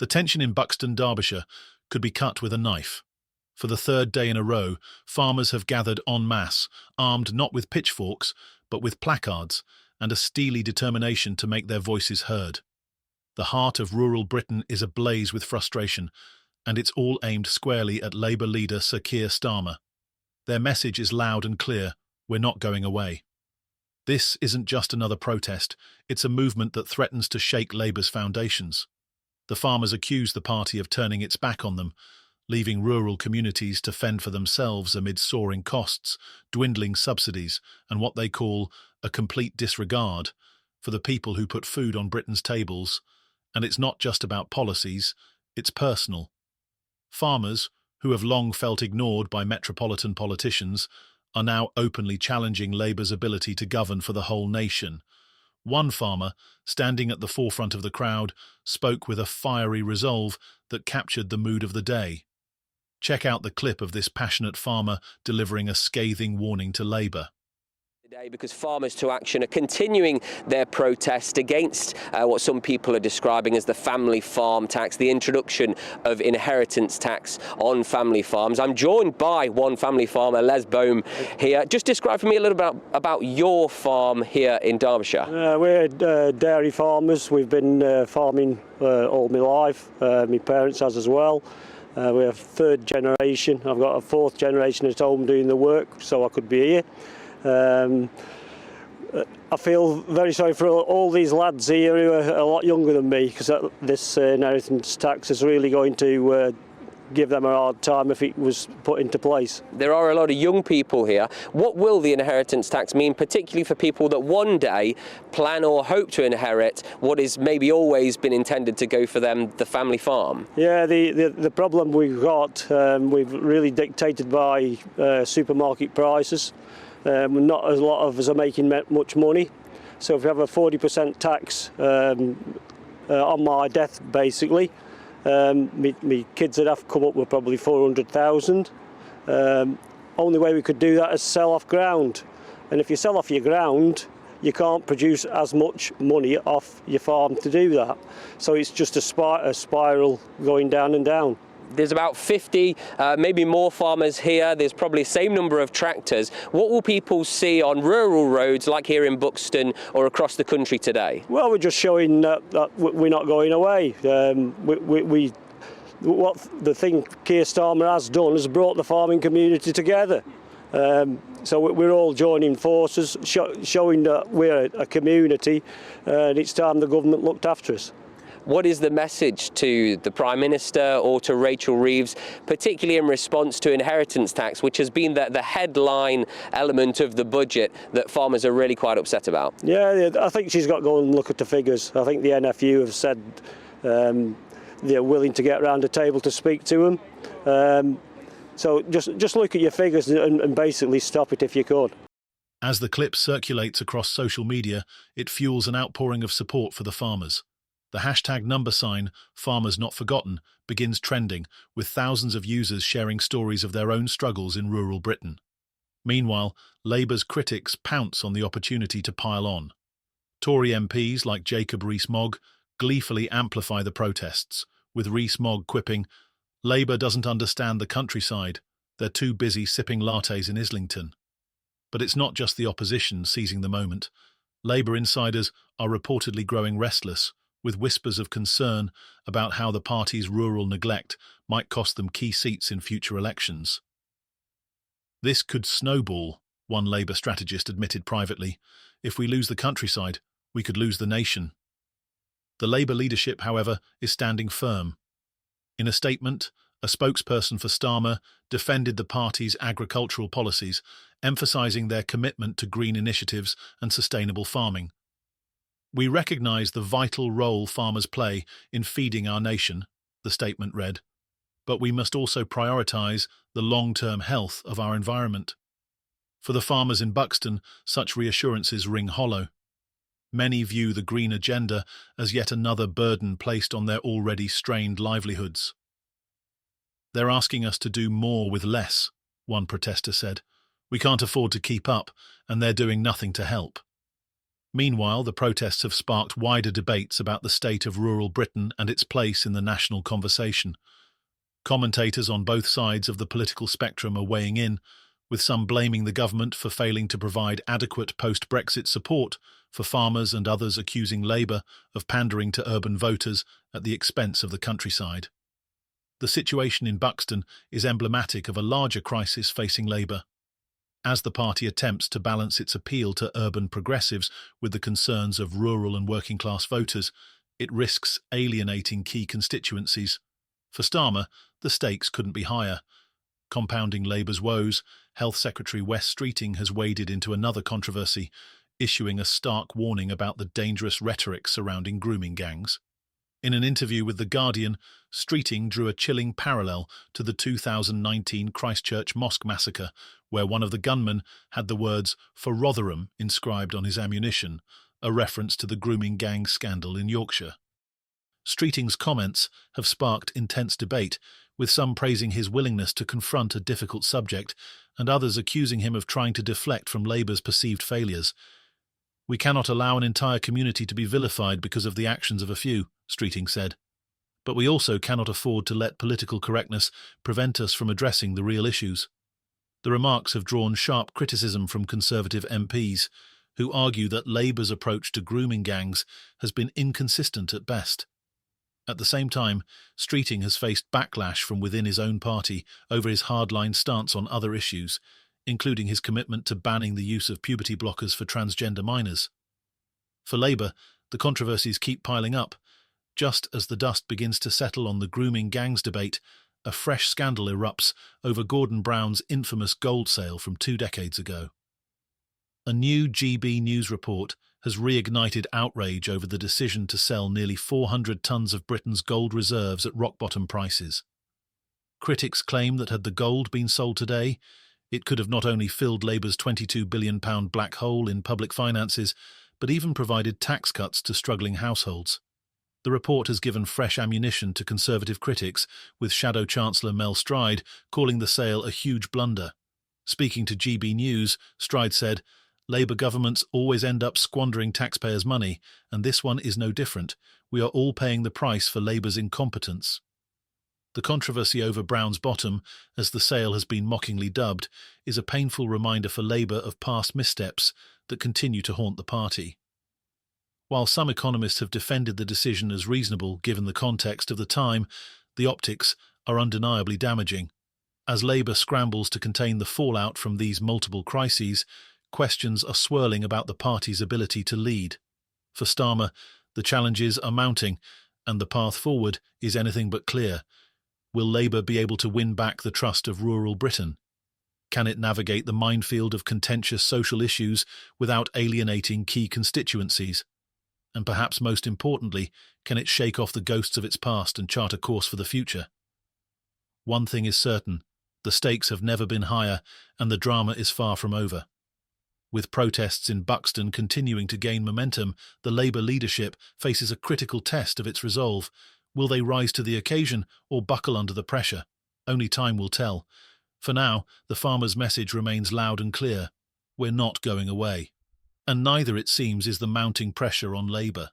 The tension in Buxton, Derbyshire, could be cut with a knife. For the third day in a row, farmers have gathered en masse, armed not with pitchforks, but with placards, and a steely determination to make their voices heard. The heart of rural Britain is ablaze with frustration, and it's all aimed squarely at Labour leader Sir Keir Starmer. Their message is loud and clear: we're not going away. This isn't just another protest, it's a movement that threatens to shake Labour's foundations. The farmers accuse the party of turning its back on them, leaving rural communities to fend for themselves amid soaring costs, dwindling subsidies, and what they call a complete disregard for the people who put food on Britain's tables. And it's not just about policies, it's personal. Farmers, who have long felt ignored by metropolitan politicians, are now openly challenging Labour's ability to govern for the whole nation. One farmer, standing at the forefront of the crowd, spoke with a fiery resolve that captured the mood of the day. Check out the clip of this passionate farmer delivering a scathing warning to Labour. Today, because Farmers to Action are continuing their protest against what some people are describing as the family farm tax, the introduction of inheritance tax on family farms. I'm joined by one family farmer, Les Bohm, here. Just describe for me a little bit about your farm here in Derbyshire. We're dairy farmers. We've been farming all my life. My parents has as well. We're third generation. I've got a fourth generation at home doing the work, so I could be here. I feel very sorry for all these lads here who are a lot younger than me, because this inheritance tax is really going to give them a hard time if it was put into place. There are a lot of young people here. What will the inheritance tax mean, particularly for people that one day plan or hope to inherit what is maybe always been intended to go for them, the family farm? Yeah, the problem we've got, we've really dictated by supermarket prices. Not a lot of us are making much money, so if we have a 40% tax on my death, basically, me kids would have to come up with probably 400,000. Only way we could do that is sell off ground, and if you sell off your ground, you can't produce as much money off your farm to do that. So it's just a spiral going down and down. There's about 50, maybe more farmers here. There's probably the same number of tractors. What will people see on rural roads like here in Buxton or across the country today? Well, we're just showing that we're not going away. What the thing Keir Starmer has done is brought the farming community together. So we're all joining forces, showing that we're a community, and it's time the government looked after us. What is the message to the Prime Minister or to Rachel Reeves, particularly in response to inheritance tax, which has been the headline element of the budget that farmers are really quite upset about? Yeah, I think she's got to go and look at the figures. I think the NFU have said they're willing to get around the table to speak to them. So just look at your figures and basically stop it if you could. As the clip circulates across social media, it fuels an outpouring of support for the farmers. The hashtag #FarmersNotForgotten begins trending, with thousands of users sharing stories of their own struggles in rural Britain. Meanwhile, Labour's critics pounce on the opportunity to pile on. Tory MPs like Jacob Rees-Mogg gleefully amplify the protests, with Rees-Mogg quipping, "Labour doesn't understand the countryside, they're too busy sipping lattes in Islington." But it's not just the opposition seizing the moment. Labour insiders are reportedly growing restless, with whispers of concern about how the party's rural neglect might cost them key seats in future elections. This could snowball, one Labour strategist admitted privately. If we lose the countryside, we could lose the nation. The Labour leadership, however, is standing firm. In a statement, a spokesperson for Starmer defended the party's agricultural policies, emphasising their commitment to green initiatives and sustainable farming. "We recognise the vital role farmers play in feeding our nation," the statement read, "but we must also prioritise the long-term health of our environment." For the farmers in Buxton, such reassurances ring hollow. Many view the green agenda as yet another burden placed on their already strained livelihoods. "They're asking us to do more with less," one protester said. "We can't afford to keep up, and they're doing nothing to help." Meanwhile, the protests have sparked wider debates about the state of rural Britain and its place in the national conversation. Commentators on both sides of the political spectrum are weighing in, with some blaming the government for failing to provide adequate post-Brexit support for farmers and others accusing Labour of pandering to urban voters at the expense of the countryside. The situation in Buxton is emblematic of a larger crisis facing Labour. As the party attempts to balance its appeal to urban progressives with the concerns of rural and working-class voters, it risks alienating key constituencies. For Starmer, the stakes couldn't be higher. Compounding Labour's woes, Health Secretary Wes Streeting has waded into another controversy, issuing a stark warning about the dangerous rhetoric surrounding grooming gangs. In an interview with The Guardian, Streeting drew a chilling parallel to the 2019 Christchurch mosque massacre, where one of the gunmen had the words "for Rotherham" inscribed on his ammunition, a reference to the grooming gang scandal in Yorkshire. Streeting's comments have sparked intense debate, with some praising his willingness to confront a difficult subject and others accusing him of trying to deflect from Labour's perceived failures. "We cannot allow an entire community to be vilified because of the actions of a few," Streeting said. "But we also cannot afford to let political correctness prevent us from addressing the real issues." The remarks have drawn sharp criticism from Conservative MPs, who argue that Labour's approach to grooming gangs has been inconsistent at best. At the same time, Streeting has faced backlash from within his own party over his hardline stance on other issues, including his commitment to banning the use of puberty blockers for transgender minors. For Labour, the controversies keep piling up. Just as the dust begins to settle on the grooming gangs debate, a fresh scandal erupts over Gordon Brown's infamous gold sale from 2 decades ago. A new GB News report has reignited outrage over the decision to sell nearly 400 tonnes of Britain's gold reserves at rock-bottom prices. Critics claim that had the gold been sold today, it could have not only filled Labour's £22 billion black hole in public finances, but even provided tax cuts to struggling households. The report has given fresh ammunition to Conservative critics, with Shadow Chancellor Mel Stride calling the sale a huge blunder. Speaking to GB News, Stride said, "Labour governments always end up squandering taxpayers' money, and this one is no different. We are all paying the price for Labour's incompetence." The controversy over Brown's bottom, as the sale has been mockingly dubbed, is a painful reminder for Labour of past missteps that continue to haunt the party. While some economists have defended the decision as reasonable given the context of the time, the optics are undeniably damaging. As Labour scrambles to contain the fallout from these multiple crises, questions are swirling about the party's ability to lead. For Starmer, the challenges are mounting, and the path forward is anything but clear. Will Labour be able to win back the trust of rural Britain? Can it navigate the minefield of contentious social issues without alienating key constituencies? And perhaps most importantly, can it shake off the ghosts of its past and chart a course for the future? One thing is certain, the stakes have never been higher, and the drama is far from over. With protests in Buxton continuing to gain momentum, the Labour leadership faces a critical test of its resolve. Will they rise to the occasion or buckle under the pressure? Only time will tell. For now, the farmers' message remains loud and clear. We're not going away. And neither, it seems, is the mounting pressure on Labour.